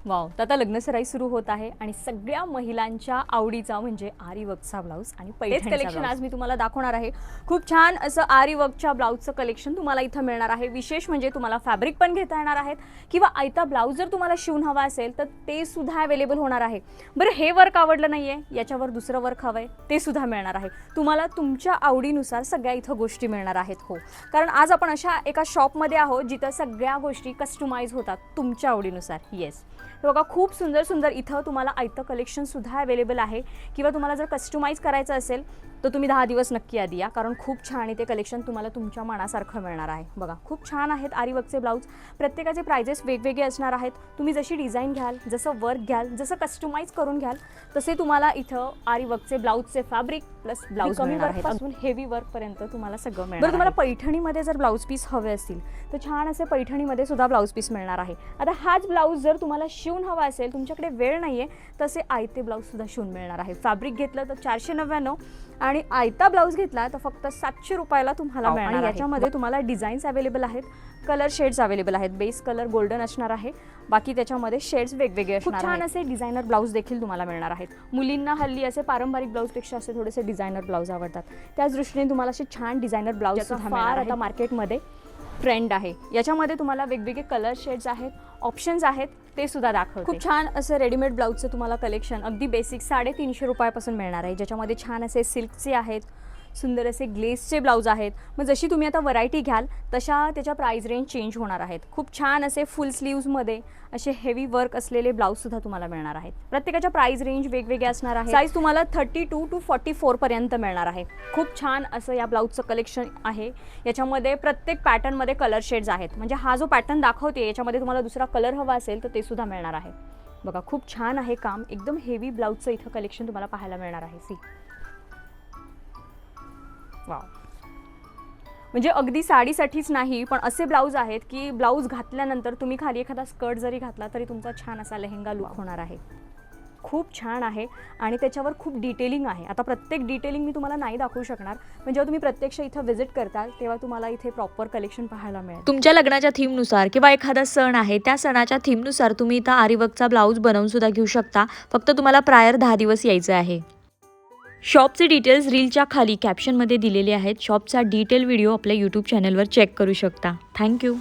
Wow, तर आता लग्नसराई सुरू होत आहे आणि सगळ्या महिलांच्या आवडीचा म्हणजे आरी वर्कचा ब्लाऊज आणि पैठणीचा कलेक्शन आज मी तुम्हाला दाखवणार आहे। खूप छान असं आरी वर्कच्या ब्लाऊजचं कलेक्शन तुम्हाला इथं मिळणार आहे। विशेष म्हणजे तुम्हाला फॅब्रिक पण घेता येणार आहेत किंवा आयता ब्लाऊज जर तुम्हाला शिवून हवा असेल तर ते सुद्धा अवेलेबल होणार आहे। बरं, हे वर्क आवडलं नाहीये, याच्यावर दुसरं वर्क हवंय ते सुद्धा मिळणार आहे। तुम्हाला तुमच्या आवडीनुसार सगळ्या इथं गोष्टी मिळणार आहेत। हो, कारण आज आपण अशा एका शॉपमध्ये आहोत जिथं सगळ्या गोष्टी कस्टमाइज होतात तुमच्या आवडीनुसार। येस, बघा खूप सुंदर सुंदर इथं तुम्हाला आयतं कलेक्शन सुद्धा अवेलेबल आहे किंवा तुम्हाला जर कस्टमाइज करायचं असेल तर तुम्ही 10 दिवस नक्की आधी या, कारण खूप छान इथे कलेक्शन तुम्हाला तुमच्या मनासारखं मिळणार आहे। बघा खूप छान आहेत आरी वर्कचे ब्लाऊज, प्रत्येकाचे प्राइजेस वेगवेगळे असणार आहेत। तुम्ही जशी डिझाईन घ्याल, जसं वर्क घ्याल, जसं कस्टमाइज करून घ्याल तसे तुम्हाला इथं आरी वर्कचे ब्लाऊजचे फॅब्रिक प्लस ब्लाऊज कमी वर्कपासून हेवी वर्कपर्यंत तुम्हाला सगळं मिळणार। बरं, तुम्हाला पैठणीमध्ये जर ब्लाऊज पीस हवे असतील तर छान असे पैठणीमध्ये सुद्धा ब्लाऊज पीस मिळणार आहे। आता हाच ब्लाऊज जर तुम्हाला शिवून हवा असेल, तुमच्याकडे वेळ नाहीये, तसे आयते ब्लाऊज सुद्धा शिवून मिळणार आहे। फॅब्रिक घेतलं तर 499 आणि आयता ब्लाऊज घेतला तर फक्त 700 रुपयाला तुम्हाला मिळणार आहे। याच्यामध्ये तुम्हाला डिझाईन्स अवेलेबल आहेत, कलर शेड्स अवेलेबल आहेत। बेस कलर गोल्डन असणार आहे, बाकी त्याच्यामध्ये शेड्स वेगवेगळे असणार आहेत। छान असे डिझायनर ब्लाऊज देखील तुम्हाला मिळणार आहेत। मुलींना हल्ली असे पारंपरिक ब्लाऊजपेक्षा असे थोडेसे डिझायनर ब्लाऊज आवडतात, त्याच दृष्टीने तुम्हाला असे छान डिझायनर ब्लाऊज सुद्धा मिळणार आहेत। आता मार्केटमध्ये ट्रेंड आहे, याच्यामध्ये तुम्हाला वेगवेगळे कलर शेड्स आहेत, ऑप्शन्स आहेत, ते सुद्धा दाखवते। खूप छान असं रेडीमेड ब्लाऊजचं तुम्हाला कलेक्शन अगदी बेसिक 350 रुपयापासून मिळणार आहे, ज्याच्यामध्ये छान असे सिल्कचे आहेत, सुंदर असे ग्लेसचे ब्लाऊज आहेत। मग जशी तुम्ही आता व्हरायटी घ्याल तशा त्याच्या प्राइस रेंज चेंज होणार आहेत। खूप छान असे फुल स्लीव्समध्ये असे हेवी वर्क असलेले ब्लाऊज सुद्धा तुम्हाला मिळणार आहेत। प्रत्येकाच्या प्राइस रेंज वेगवेगळे असणार आहे। साईज तुम्हाला 32 to 44 पर्यंत मिळणार आहे। खूप छान असं या ब्लाऊजचं कलेक्शन आहे। याच्यामध्ये प्रत्येक पॅटर्नमध्ये कलर शेड्स आहेत, म्हणजे हा जो पॅटर्न दाखवते याच्यामध्ये तुम्हाला दुसरा कलर हवा असेल तर ते सुद्धा मिळणार आहे। बघा खूप छान आहे काम, एकदम हेवी ब्लाऊजचं इथं कलेक्शन तुम्हाला पाहायला मिळणार आहे। सी वाव, म्हणजे अगदी साडीसाठीच नाही पण असे ब्लाऊज आहेत की ब्लाऊज घातल्यानंतर तुम्ही खाली एखादा स्कर्ट जरी घातला तरी तुमचा छान असा लेहंगा लुक होणार आहे। खूप छान आहे आणि त्याच्यावर खूप डिटेलिंग आहे। आता प्रत्येक डिटेलिंग मी तुम्हाला नाही दाखवू शकणार, पण जेव्हा तुम्ही प्रत्यक्ष इथं व्हिजिट करताल तेव्हा तुम्हाला इथे प्रॉपर कलेक्शन पाहायला मिळेल। तुमच्या लग्नाच्या थीमनुसार किंवा एखादा सण आहे त्या सणाच्या थीमनुसार तुम्ही इथं आरी वर्कचा ब्लाऊज बनवून सुद्धा घेऊ शकता, फक्त तुम्हाला प्रायर 10 दिवस यायचं आहे। शॉपचे डिटेल्स रीलच्या खाली कॅप्शनमध्ये दिलेले आहेत। शॉपचा डिटेल व्हिडिओ आपल्या यूट्यूब चॅनलवर चेक करू शकता। थँक्यू।